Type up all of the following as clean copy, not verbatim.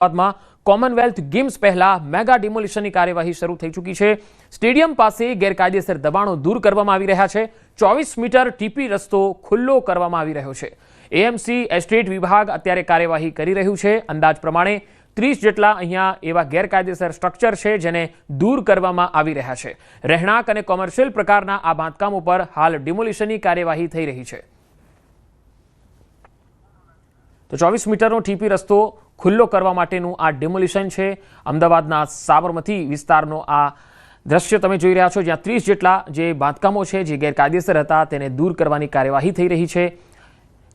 અમદાવાદમાં Commonwealth games પહેલા mega ડિમોલિશનની કાર્યવાહી શરૂ થઈ ચૂકી છે। સ્ટેડિયમ પાસે ગેરકાયદેસર દબાણો દૂર કરવામાં આવી રહ્યા છે। 24 મીટર ટીપી રસ્તો ખુલ્લો કરવામાં આવી રહ્યો છે। એએમસી એસ્ટેટ વિભાગ અત્યારે કાર્યવાહી કરી રહ્યું છે। અંદાજ પ્રમાણે 30 જેટલા અહીંયા એવા ગેરકાયદેસર સ્ટ્રક્ચર છે જેને દૂર કરવામાં આવી રહ્યા છે। રહેણાંક અને કોમર્શિયલ પ્રકારના આ બાંધકામો પર હાલ ડિમોલિશનની કાર્યવાહી થઈ રહી છે। તો 24 મીટરનો ટીપી રસ્તો ખુલ્લો કરવા માટેનું આ ડિમોલિશન છે। અમદાવાદના સાબરમતી વિસ્તારનો આ દ્રશ્ય તમે જોઈ રહ્યા છો, જ્યાં 30 જેટલા જે બાંધકામો છે જે ગેરકાયદેસર હતા તેને દૂર કરવાની કાર્યવાહી થઈ રહી છે।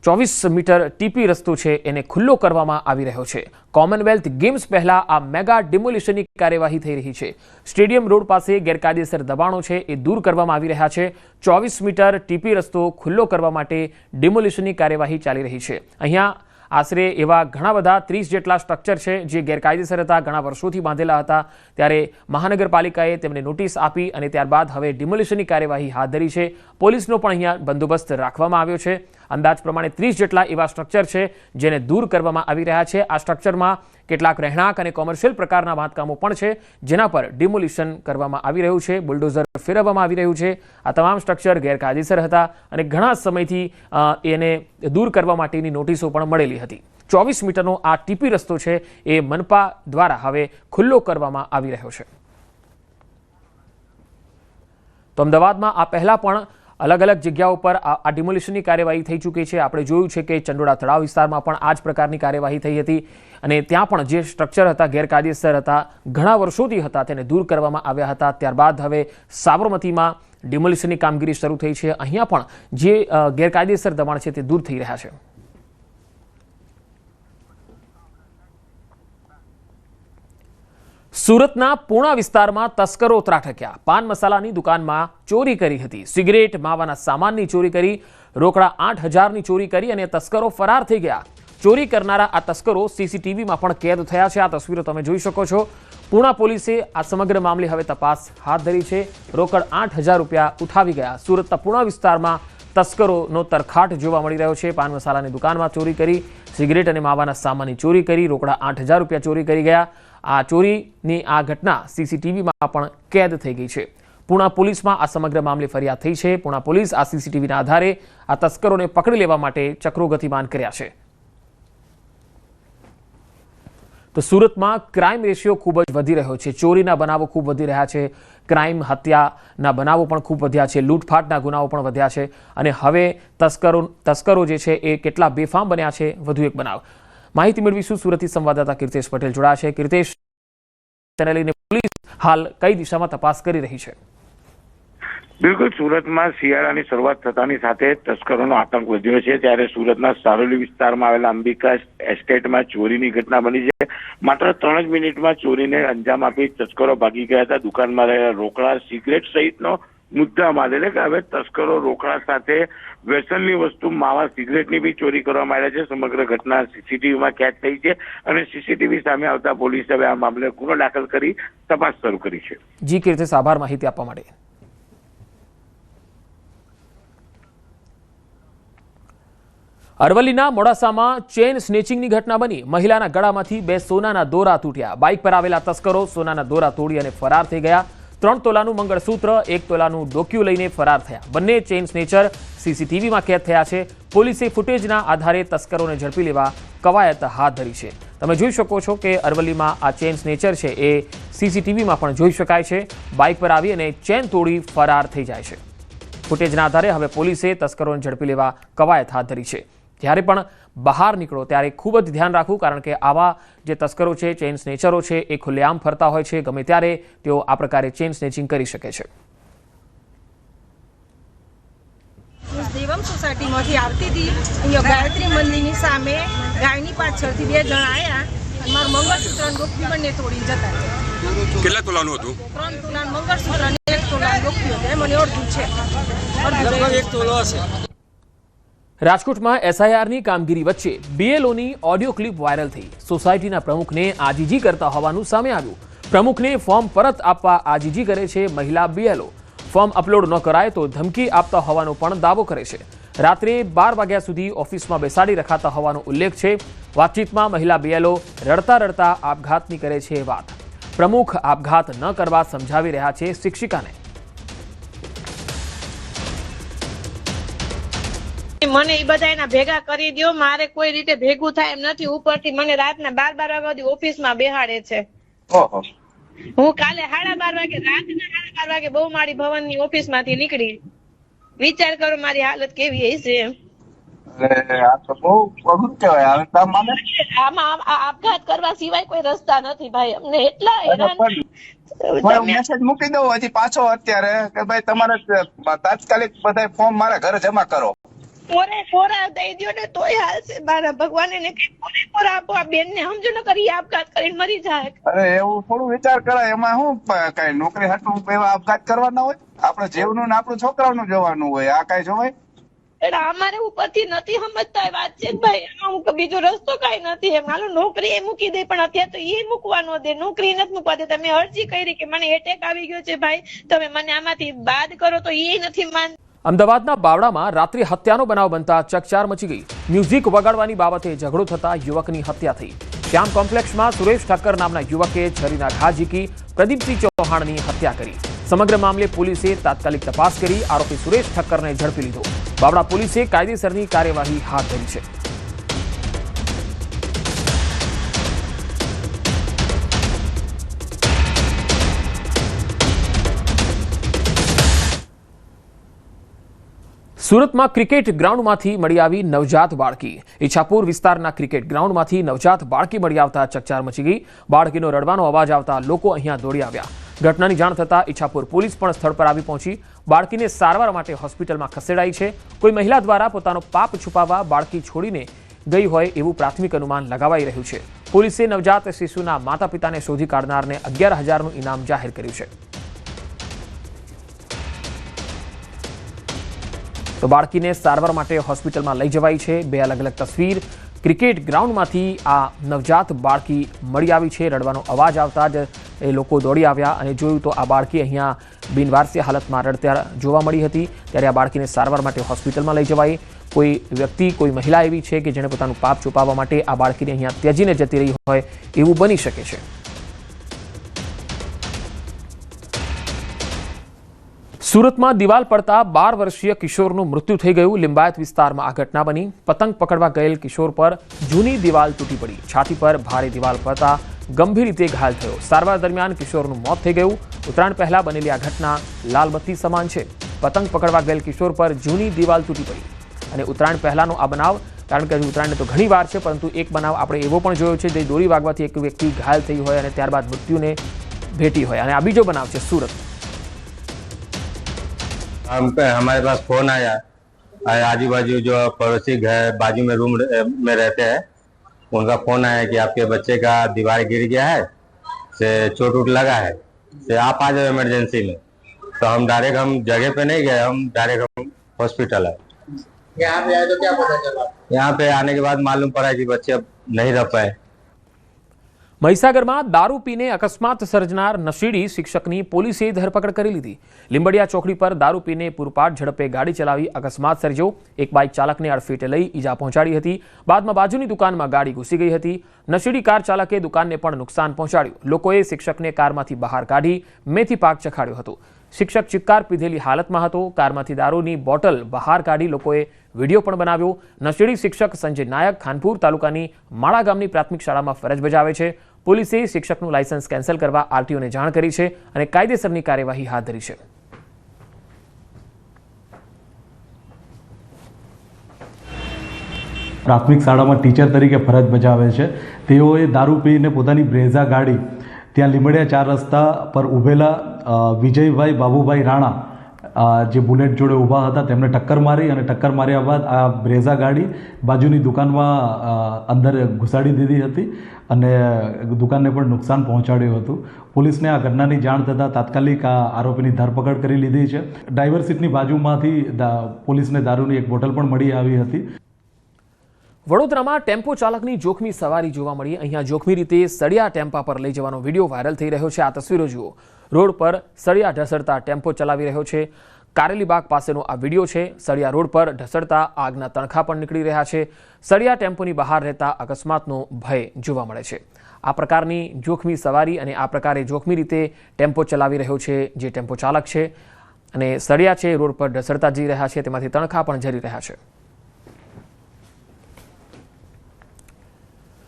24 મીટર ટીપી રસ્તો છે એને ખુલ્લો કરવામાં આવી રહ્યો છે। કોમનવેલ્થ ગેમ્સ પહેલા આ મેગા ડિમોલિશનની કાર્યવાહી થઈ રહી છે। સ્ટેડિયમ રોડ પાસે ગેરકાયદેસર દબાણો છે એ દૂર કરવામાં આવી રહ્યા છે। 24 મીટર ટીપી રસ્તો ખુલ્લો કરવા માટે ડિમોલિશનની કાર્યવાહી ચાલી રહી છે। અહીંયા આશરે એવા ઘણા બધા 30 જેટલા સ્ટ્રક્ચર છે જે ગેરકાયદેસર હતા, ઘણા વર્ષોથી બાંધેલા હતા। ત્યારે મહાનગરપાલિકાએ તેમને નોટિસ આપી અને ત્યારબાદ હવે ડિમોલિશનની કાર્યવાહી હાથ ધરી છે। પોલીસનો પણ અહીંયા બંદોબસ્ત રાખવામાં આવ્યો છે। અંદાજ પ્રમાણે 30 જેટલા એવા સ્ટ્રક્ચર છે જેને દૂર કરવામાં આવી રહ્યા છે। આ સ્ટ્રક્ચરમાં કેટલાક રહેણાંક અને કોમર્શિયલ પ્રકારના બાંધકામો પણ છે જેના પર ડિમોલિશન કરવામાં આવી રહ્યું છે, બુલડોઝર ફેરવવામાં આવી રહ્યું છે। આ તમામ સ્ટ્રક્ચર ગેરકાયદેસર હતા અને ઘણા સમયથી એને દૂર કરવા માટેની નોટિસો પણ મળેલી હતી। 24 મીટરનો આ ટીપી રસ્તો છે એ મનપા દ્વારા હવે ખુલ્લો કરવામાં આવી રહ્યો છે। તો અમદાવાદમાં આ પહેલા પણ અલગ અલગ જગ્યાઓ પર આ ડિમોલિશનની કાર્યવાહી થઈ ચૂકી છે। આપણે જોયું છે કે ચંડોળા તળાવ વિસ્તારમાં પણ આ જ પ્રકારની કાર્યવાહી થઈ હતી અને ત્યાં પણ જે સ્ટ્રક્ચર હતા ગેરકાયદેસર હતા, ઘણા વર્ષોથી હતા, તેને દૂર કરવામાં આવ્યા હતા। ત્યારબાદ હવે સાબરમતીમાં ડિમોલિશનની કામગીરી શરૂ થઈ છે। અહીંયા પણ જે ગેરકાયદેસર દબાણ છે તે દૂર થઈ રહ્યા છે। સુરતના પૂણા વિસ્તારમાં તસ્કરો ત્રાટક્યા। પાન મસાલાની દુકાનમાં ચોરી કરી હતી, સિગરેટ, માવાના સામાનની ચોરી કરી, રોકડા 8,000ની ચોરી કરી અને તસ્કરો ફરાર થઈ ગયા। ચોરી કરનારા આ તસ્કરો સીસીટીવીમાં પણ કેદ થયા છે। આ તસવીરો તમે જોઈ શકો છો। પૂણા પોલીસે આ સમગ્ર મામલે હવે તપાસ હાથ ધરી છે। રોકડ 8,000 રૂપિયા ઉઠાવી ગયા। સુરતના પૂણા વિસ્તારમાં તસ્કરોનો તરખાટ જોવા મળી રહ્યો છે। પાન મસાલાની દુકાનમાં ચોરી કરી, સિગરેટ અને માવાના સામાનની ચોરી કરી, રોકડા 8,000 રૂપિયા ચોરી કરી ગયા। આ ચોરીની આ ઘટના સીસીટીવીમાં પણ કેદ થઈ ગઈ છે। પૂણા પોલીસમાં આ સમગ્ર મામલે ફરિયાદ થઈ છે। પૂણા પોલીસ આ સીસીટીવીના આધારે આ તસ્કરોને પકડી લેવા માટે ચક્રો ગતિમાન કર્યા છે। તો સુરતમાં ક્રાઇમ રેશિયો ખૂબ જ વધી રહ્યો છે। ચોરીના બનાવો ખૂબ વધી રહ્યા છે, ક્રાઇમ હત્યાના બનાવો પણ ખૂબ વધ્યા છે, લૂંટફાટના ગુનાઓ પણ વધ્યા છે અને હવે તસ્કરો જે છે એ કેટલા બેફામ બન્યા છે, વધુ એક બનાવ। માહિતી મેળવીશું સુરતથી સંવાદદાતા કીર્તેશ પટેલ જોડાયા છે। કીર્તેશ, તેને લઈને પોલીસ હાલ કઈ દિશામાં તપાસ કરી રહી છે? બિલકુલ, સુરતમાં શિયાળાની શરૂઆત થતાની સાથે તસ્કરોનો આતંક વધ્યો છે। ત્યારે સુરતના સારોલી વિસ્તારમાં આવેલા અંબિકા એસ્ટેટમાં ચોરીની ઘટના બની છે। માત્ર 3 જ મિનિટમાં ચોરીને અંજામ આપી તસ્કરો ભાગી ગયા હતા। દુકાનમાં રહેલા રોકડા, સિગરેટ સહિતનો મુદ્દા માલ, એટલે કે હવે તસ્કરો રોકડા સાથે વ્યસનની વસ્તુ, માવા, સિગરેટની બી ચોરી કરવામાં આવ્યા છે। સમગ્ર ઘટના સીસીટીવીમાં કેદ થઈ છે અને સીસીટીવી સામે આવતા પોલીસે હવે આ મામલે ગુનો દાખલ કરી તપાસ શરૂ કરી છે। જી કીર્તેશ, આભાર માહિતી આપવા માટે। અરવલ્લીના મોડાસામાં ચેન સ્નેચિંગની ઘટના બની। મહિલાના ગળામાંથી 2 સોનાના દોરા તૂટ્યા। બાઇક પર આવેલા તસ્કરો સોનાના દોરા તોડી અને ફરાર થઈ ગયા। 3 તોલાનું મંગળસૂત્ર, 1 તોલાનું ડોક્યુ લઈને ફરાર થયા। બંને ચેન સ્નેચર સીસીટીવીમાં કેદ થયા છે। પોલીસે ફૂટેજના આધારે તસ્કરોને ઝડપી લેવા કવાયત હાથ ધરી છે। તમે જોઈ શકો છો કે અરવલ્લીમાં આ ચેન સ્નેચર છે એ સીસીટીવીમાં પણ જોઈ શકાય છે। બાઇક પર આવી અને ચેન તોડી ફરાર થઈ જાય છે। ફૂટેજના આધારે હવે પોલીસે તસ્કરોને ઝડપી લેવા કવાયત હાથ ધરી છે। જ્યારે પણ બહાર નીકળો ત્યારે ખૂબ જ ધ્યાન રાખવું, કારણ કે આવા જે તસ્કરો છે, ચેન સ્નેચરો છે, એ ખુલ્લેઆમ ફરતા હોય છે। ગમે ત્યારે તેઓ આ પ્રકારે ચેન સ્નેચિંગ કરી શકે છે। દેવમ સોસાયટીમાંથી આવતી હતી, અહીંયા ગાયત્રી મંદિરની સામે ગાયની પાછળથી 2 જણ આવ્યા અને મારું મંગળસૂત્ર ડોક્યુ બંને તોડી જતા રહ્યા। કેટલા તોલાનું હતું? 3 તોલાનું મંગળસૂત્ર અને 1 તોલાનું ડોક્યુ હતું। મને અડધું છે, લગભગ 1 તોલો હશે। રાજકોટમાં એસઆઈઆરની કામગીરી વચ્ચે બીએલઓની ઓડિયો ક્લિપ વાયરલ થઈ। સોસાયટીના પ્રમુખને આજીજી કરતા હોવાનું સામે આવ્યું। પ્રમુખને ફોર્મ પરત આપવા આજીજી કરે છે મહિલા બીએલઓ। ફોર્મ અપલોડ ન કરાય તો ધમકી આપતા હોવાનો પણ દાવો કરે છે। રાત્રે 12 વાગ્યા સુધી ઓફિસમાં બેસાડી રખાતા હોવાનો ઉલ્લેખ છે। વાતચીતમાં મહિલા બીએલઓ રડતા રડતા આપઘાતની કરે છે વાત। પ્રમુખ આપઘાત ન કરવા સમજાવી રહ્યા છે શિક્ષિકાને। મને એ બધા એના ભેગા કરી દો, મારે કોઈ રીતે ભેગું થાય એમ નથી। ઉપરથી મને રાતના 12 વાગ્યા સુધી ઓફિસમાં બેહાડે છે। હું કાલે 12:30 વાગે રાતના 12:30 વાગે બહુમાળી ભવનની ઓફિસમાંથી નીકળી। વિચાર કરો મારી હાલત કેવી હશે એમ। આ તો બહુ અઘરું કહેવાય। હવે તમને આમાં આપઘાત કરવા સિવાય કોઈ રસ્તા નથી ભાઈ। અમને એટલા હેરાન મેસેજ મૂકી દઉં હજી પાછો અત્યારે કે ભાઈ તમારે તાત્કાલિક બધા ફોર્મ મારા ઘરે જમા કરો। કોરા દઈ દો ને તોય હાલશે। મારા ભગવાને ને કઈ કોરા આપો। આ બેન ને સમજો ન કરી આપઘાત કરીને મરી જાય। અરે એવું થોડું વિચાર કરાય। એમાં શું કઈ નોકરી હાટું એવા આપઘાત કરવાના હોય? આપણે જીવનું ને આપણું છોકરાનું જોવાનું હોય। આ કઈ જોવાય? એટલે અમારે ઉપરથી નથી સમજતા વાત છે ભાઈ। અમુક બીજો રસ્તો કઈ નથી એમ। હાલો નોકરી એ મૂકી દે, પણ અત્યારે તો એ મૂકવા ન દે, નોકરી નથી મૂકવા દે। તમે અરજી કરી કે મને એટેક આવી ગયો છે ભાઈ, તમે મને આમાંથી બાદ કરો, તો એ નથી માન। અમદાવાદના બાવળામાં રાત્રે હત્યાનો બનાવ બનતા ચકચાર મચી ગઈ। મ્યુઝિક વગાડવાની બાબતે ઝઘડો થતા યુવકની હત્યા થઈ। શ્યામ કોમ્પ્લેક્સમાં સુરેશ ઠક્કર નામના યુવકે છરીના ઘા ઝીકી પ્રદીપસિંહ ચૌહાણની હત્યા કરી। સમગ્ર મામલે પોલીસે તાત્કાલિક તપાસ કરી આરોપી સુરેશ ઠક્કરને ઝડપી લીધો। બાવળા પોલીસે કાયદેસરની કાર્યવાહી હાથ ધરી છે। સુરતમાં ક્રિકેટ ગ્રાઉન્ડમાંથી મળી આવી નવજાત બાળકી। ઈચ્છાપુર વિસ્તારના ક્રિકેટ ગ્રાઉન્ડમાંથી નવજાત બાળકી મળી આવતા ચકચાર મચી ગઈ। બાળકીનો રડવાનો અવાજ આવતા લોકો અહીંયા દોડી આવ્યા। ઘટનાની જાણ થતાં ઈચ્છાપુર પોલીસ પણ સ્થળ પર આવી પહોંચી બાળકીને સારવાર માટે હોસ્પિટલમાં ખસેડાઈ છે। કોઈ મહિલા દ્વારા પોતાનો પાપ છુપાવવા બાળકી છોડીને ગઈ હોય એવું પ્રાથમિક અનુમાન લગાવાઈ રહ્યું છે। પોલીસે નવજાત શિશુના માતા પિતાને શોધી કાઢનારને 11,000નું ઇનામ જાહેર કર્યું છે। તો બાળકીને સારવાર માટે હોસ્પિટલમાં લઈ જવાઈ છે। બે અલગ અલગ તસવીર। ક્રિકેટ ગ્રાઉન્ડમાંથી આ નવજાત બાળકી મળી આવી છે। રડવાનો અવાજ આવતા જ એ લોકો દોડી આવ્યા અને જોયું તો આ બાળકી અહીંયા બિનવારસી હાલતમાં રડતા જોવા મળી હતી। ત્યારે આ બાળકીને સારવાર માટે હોસ્પિટલમાં લઈ જવાઈ। કોઈ વ્યક્તિ, કોઈ મહિલા એવી છે કે જેણે પોતાનું પાપ છુપાવવા માટે આ બાળકીને અહીંયા ત્યજીને જતી રહી હોય એવું બની શકે છે। સુરતમાં દિવાલ પડતા 12 વર્ષીય કિશોરનું મૃત્યુ થઈ ગયું। લિંબાયત વિસ્તારમાં આ ઘટના બની। પતંગ પકડવા ગયેલ કિશોર પર જૂની દિવાલ તૂટી પડી। છાતી પર ભારે દિવાલ પડતા ગંભીર રીતે ઘાયલ થયો। સારવાર દરમિયાન કિશોરનું મોત થઈ ગયું। ઉત્તરાયણ પહેલા બનેલી આ ઘટના લાલબત્તી સમાન છે। પતંગ પકડવા ગયેલ કિશોર પર જૂની દિવાલ તૂટી પડી અને ઉત્તરાયણ પહેલાનો આ બનાવ, કારણ કે ઉત્તરાયણને તો ઘણી વાર છે, પરંતુ એક બનાવ આપણે એવો પણ જોયો છે જે દોરી વાગવાથી એક વ્યક્તિ ઘાયલ થઈ હોય અને ત્યારબાદ મૃત્યુને ભેટી હોય, અને આ બીજો બનાવ છે સુરત। हमारे पास फोन आया, आजू बाजू जो पड़ोसी घर बाजू में रूम में रहते हैं, उनका फोन आया कि आपके बच्चे का दीवार गिर गया है, से चोट वोट लगा है, से आप आ जाओ इमरजेंसी में। तो हम जगह पे नहीं गए, हम डायरेक्ट हम हॉस्पिटल है। यहाँ पे आए तो क्या पता चला? यहाँ पे आने के बाद मालूम पड़ा कि बच्चे अब नहीं रह पाए। મહીસાગરમાં દારૂ પીને અકસ્માત સર્જનાર નશીડી શિક્ષકની પોલીસે ધરપકડ કરી લીધી। લીંબડિયા ચોકડી પર દારૂ પીને પૂરપાટ ઝડપે ગાડી ચલાવી અકસ્માત સર્જ્યો। એક બાઇક ચાલકને અડફેટે લઈ ઈજા પહોંચાડી હતી। બાદમાં બાજુની દુકાનમાં ગાડી ઘૂસી ગઈ હતી। નશીડી કાર ચાલકે દુકાનને પણ નુકસાન પહોંચાડ્યું। લોકોએ શિક્ષકને કારમાંથી બહાર કાઢી મેથી પાક ચખાડ્યો હતો। શિક્ષક ચિક્કાર પીધેલી હાલતમાં હતો। કારમાંથી દારૂની બોટલ બહાર કાઢી લોકોએ વિડીયો પણ બનાવ્યો। નશીડી શિક્ષક સંજય નાયક ખાનપુર તાલુકાની માળા ગામની પ્રાથમિક શાળામાં ફરજ બજાવે છે। પોલીસે શિક્ષકનું લાયસન્સ કેન્સલ કરવા આરટીઓને જાણ કરી છે અને કાયદેસરની કાર્યવાહી હાથ ધરી છે। પ્રાથમિક શાળામાં ટીચર તરીકે ફરજ બજાવે છે। તેઓએ દારૂ પીને પોતાની બ્રેઝા ગાડી ત્યાં લીંબડિયા 4 રસ્તા પર ઊભેલા વિજયભાઈ બાબુભાઈ રાણા જે બુલેટ જોડે ઊભા હતા તેમને ટક્કર મારી અને ટક્કર માર્યા બાદ આ બ્રેઝા ગાડી બાજુની દુકાનમાં અંદર ઘુસાડી દીધી હતી અને દુકાનને પણ નુકસાન પહોંચાડ્યું હતું। પોલીસને આ ઘટનાની જાણ થતાં તાત્કાલિક આ આરોપીની ધરપકડ કરી લીધી છે। ડ્રાઈવર સીટની બાજુમાંથી પોલીસને દારૂની એક બોટલ પણ મળી આવી હતી। વડોદરામાં ટેમ્પો ચાલકની જોખમી સવારી જોવા મળી। અહીંયા જોખમી રીતે સળિયા ટેમ્પા પર લઈ જવાનો વિડીયો વાયરલ થઈ રહ્યો છે। આ તસવીરો જુઓ। રોડ પર સળિયા ઢસડતા ટેમ્પો ચલાવી રહ્યો છે। કારેલીબાગ પાસેનો આ વિડીયો છે। સળિયા રોડ પર ઢસડતા આગના તણખા પણ નીકળી રહ્યા છે। સળિયા ટેમ્પોની બહાર રહેતા અકસ્માતનો ભય જોવા મળે છે। આ પ્રકારની જોખમી સવારી અને આ પ્રકારે જોખમી રીતે ટેમ્પો ચલાવી રહ્યો છે જે ટેમ્પો ચાલક છે અને સળિયા છે રોડ પર ઢસડતા જઈ રહ્યા છે, તેમાંથી તણખા પણ ઝરી રહ્યા છે।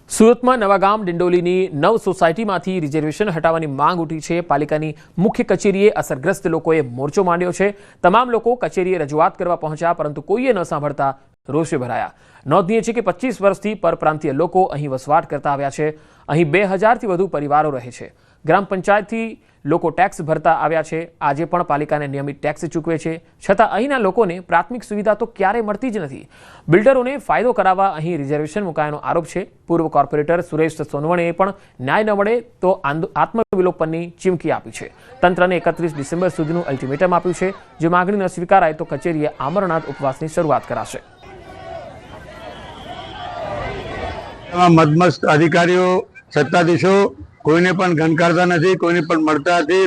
સુરતમાં નવાગામ ડિંડોલીની 9 સોસાયટીમાંથી રિઝર્વેશન હટાવવાની માંગ ઉઠી છે। પાલિકાની મુખ્ય કચેરીએ અસરગ્રસ્ત લોકોએ મોરચો માંડ્યો છે। તમામ લોકો કચેરીએ રજૂઆત કરવા પહોંચ્યા, પરંતુ કોઈએ ન સાંભળતા રોષે ભરાયા। નોંધનીય છે કે 25 વર્ષથી પરપ્રાંતીય લોકો અહીં વસવાટ કરતા આવ્યા છે। અહીં 2000થી વધુ પરિવારો રહે છે। ગ્રામ પંચાયતથી લોકો ટેક્સ ભરતા આવ્યા છે। આજે પણ પાલિકાને નિયમિત ટેક્સ ચૂકવે છે, છતાં અહીંના લોકોને પ્રાથમિક સુવિધા તો ક્યારેય મળતી જ નથી। બિલ્ડરોને ફાયદો કરાવવા અહીં રિઝર્વેશન મુકાયાનો આરોપ છે। પૂર્વ કોર્પોરેટર સુરેશ સોનવણેએ પણ ન્યાય ન મળે તો આત્મવિલોપનની ચીમકી આપી છે। તંત્રને 31 ડિસેમ્બર સુધીનું અલ્ટિમેટમ આપ્યું છે। જો માગણી ન સ્વીકારાય તો કચેરીએ આમરણાદ ઉપવાસની શરૂઆત કરાશે। મધમસ્ત અધિકારીઓ સત્તાધીશો કોઈને પણ ગણકારતા નથી, કોઈને પણ મળતા નથી,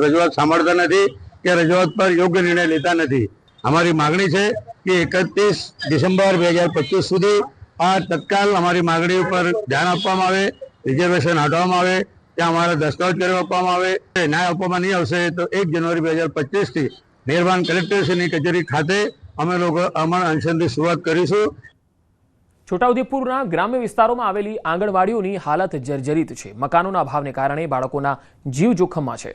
રજૂઆત સાંભળતા નથી કે રજૂઆત પર યોગ્ય નિર્ણય લેતા નથી। અમારી માગણી છે કે 31 ડિસેમ્બર 2025 સુધી આ તત્કાલ અમારી માગણી ઉપર ધ્યાન આપવામાં આવે, રિઝર્વેશન હટાવવામાં આવે, ત્યાં અમારા દસ્તાવેજ કરી આપવામાં આવે। ન્યાય આપવામાં નહીં આવશે તો 1 જાન્યુઆરી 2025થી મહેરબાન કલેક્ટરશ્રીની કચેરી ખાતે અમે લોકો અમારા અનશનની શરૂઆત કરીશું। છોટાઉદેપુરના ગ્રામ્ય વિસ્તારોમાં આવેલી આંગણવાડીઓની હાલત જર્જરિત છે। મકાનોના અભાવને કારણે બાળકોના જીવ જોખમમાં છે।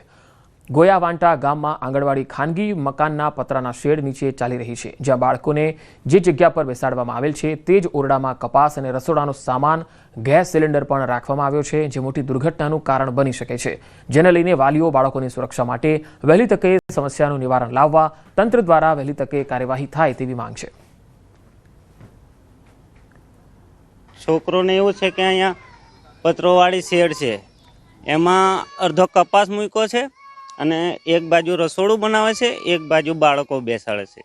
ગોયાવાંટા ગામમાં આંગણવાડી ખાનગી મકાનના પતરાના શેડ નીચે ચાલી રહી છે, જ્યાં બાળકોને જે જગ્યા પર બેસાડવામાં આવેલ છે તે જ ઓરડામાં કપાસ અને રસોડાનો સામાન, ગેસ સિલિન્ડર પણ રાખવામાં આવ્યો છે, જે મોટી દુર્ઘટનાનું કારણ બની શકે છે। જેને લઈને વાલીઓ બાળકોની સુરક્ષા માટે વહેલી તકે સમસ્યાનું નિવારણ લાવવા તંત્ર દ્વારા વહેલી તકે કાર્યવાહી થાય તેવી માંગ છે। છોકરોને એવું છે કે અહીંયા પતરોવાળી શેડ છે, એમાં અડધો કપાસ મૂક્યો છે અને એક બાજુ રસોડું બનાવે છે, એક બાજુ બાળકો બેસાડે છે।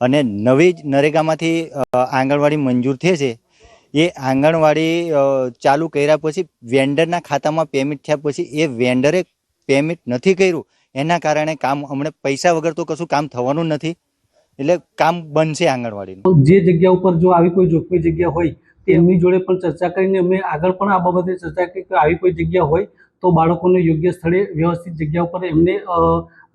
અને નવી જ નરેગામાંથી આંગણવાડી મંજૂર થઈ છે। એ આંગણવાડી ચાલુ કર્યા પછી વેન્ડરના ખાતામાં પેમેન્ટ થયા પછી એ વેન્ડરે પેમેન્ટ નથી કર્યું, એના કારણે કામ હમણાં પૈસા વગર તો કશું કામ થવાનું નથી, એટલે કામ બનશે આંગણવાડીનું। જે જગ્યા ઉપર જો આવી કોઈ જોખમી જગ્યા હોય તેમની જોડે પણ ચર્ચા કરીને અમે આગળ પણ આ બાબતે ચર્ચા કરી કે આવી કોઈ જગ્યા હોય તો બાળકોને યોગ્ય સ્થળે વ્યવસ્થિત જગ્યા ઉપર એમને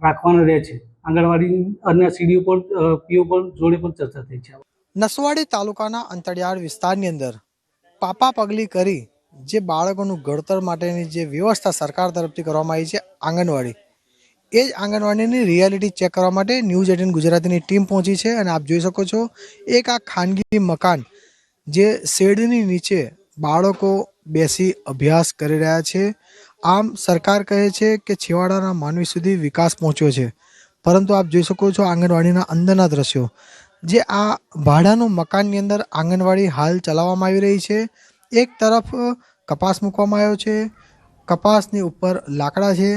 રાખવાના રહે છે। આંગણવાડી અને સીડીઓ પર પીઓ પર જોડે પણ ચર્ચા થઈ છે। નસવાડી તાલુકાના અંતરિયાળ વિસ્તારની અંદર પાપા પગલી કરી જે બાળકોનું ઘડતર માટેની જે વ્યવસ્થા સરકાર તરફથી કરવામાં આવી છે આંગણવાડી, એ જ આંગણવાડીની રિયાલિટી ચેક કરવા માટે ન્યૂઝ 18 ગુજરાતીની ટીમ પહોંચી છે। અને આપ જોઈ શકો છો એક આ ખાનગી મકાન જે શેડની નીચે બાળકો બેસી અભ્યાસ કરી રહ્યા છે। આમ સરકાર કહે છે કે છેવાડાના માનવી સુધી વિકાસ પહોંચ્યો છે, પરંતુ આપ જોઈ શકો છો આંગણવાડીના અંદરના દ્રશ્યો। જે આ ભાડાનું મકાનની અંદર આંગણવાડી હાલ ચલાવવામાં આવી રહી છે। એક તરફ કપાસ મૂકવામાં આવ્યો છે, કપાસની ઉપર લાકડા છે,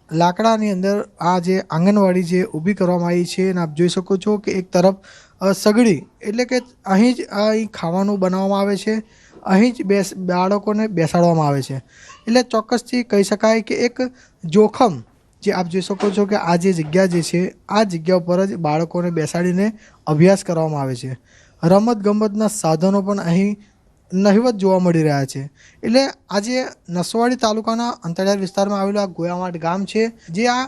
લાકડાની અંદર આ જે આંગણવાડી જે ઊભી કરવામાં આવી છે અને આપ જોઈ શકો છો કે એક તરફ સગડી એટલે કે અહીં જ અહીં ખાવાનું બનાવવામાં આવે છે, અહીં જ બાળકોને બેસાડવામાં આવે છે। એટલે ચોક્કસથી કહી શકાય કે એક જોખમ જે આપ જોઈ શકો છો કે આ જે જગ્યા જે છે આ જગ્યા ઉપર જ બાળકોને બેસાડીને અભ્યાસ કરવામાં આવે છે। રમતગમતના સાધનો પણ અહીં નહિવત જોવા મળી રહ્યા છે। એટલે આજે નસવાડી તાલુકાના અંતરિયાળ વિસ્તારમાં આવેલું આ ગોયાવાડ ગામ છે, જે આ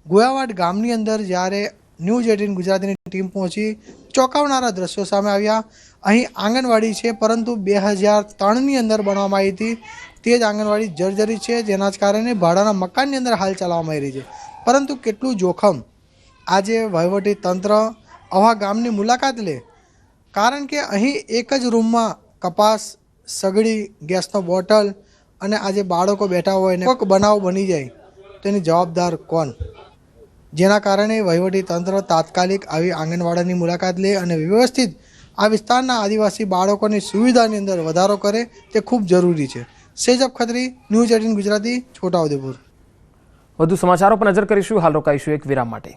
ગોયાવાડ ગામની અંદર જ્યારે ન્યૂઝ 18 ગુજરાતીની ટીમ પહોંચી ચોંકાવનારા દ્રશ્યો સામે આવ્યા। અહીં આંગણવાડી છે, પરંતુ 2003ની અંદર બનાવવામાં આવી હતી તે જ આંગણવાડી જર્જરિત છે, જેના જ કારણે ભાડાના મકાનની અંદર હાલ ચલાવવામાં આવી રહી છે। પરંતુ કેટલું જોખમ આજે વહીવટી તંત્ર આવા ગામની મુલાકાત લે, કારણ કે અહીં એક જ રૂમમાં કપાસ, સગડી, ગેસનો બોટલ અને આજે બાળકો બેઠા હોય ને કોઈક બનાવ બની જાય તો એની જવાબદાર કોણ? જેના કારણે વહીવટી તંત્ર તાત્કાલિક આવી આંગણવાડીની મુલાકાત લે અને વ્યવસ્થિત આ વિસ્તારના આદિવાસી બાળકોની સુવિધાની અંદર વધારો કરે તે ખૂબ જરૂરી છે। સેજબ ખત્રી, ન્યૂઝ 18 ગુજરાતી, છોટાઉદેપુર। વધુ સમાચારો પર નજર કરીશું, હાલ રોકાઈશું એક વિરામ માટે।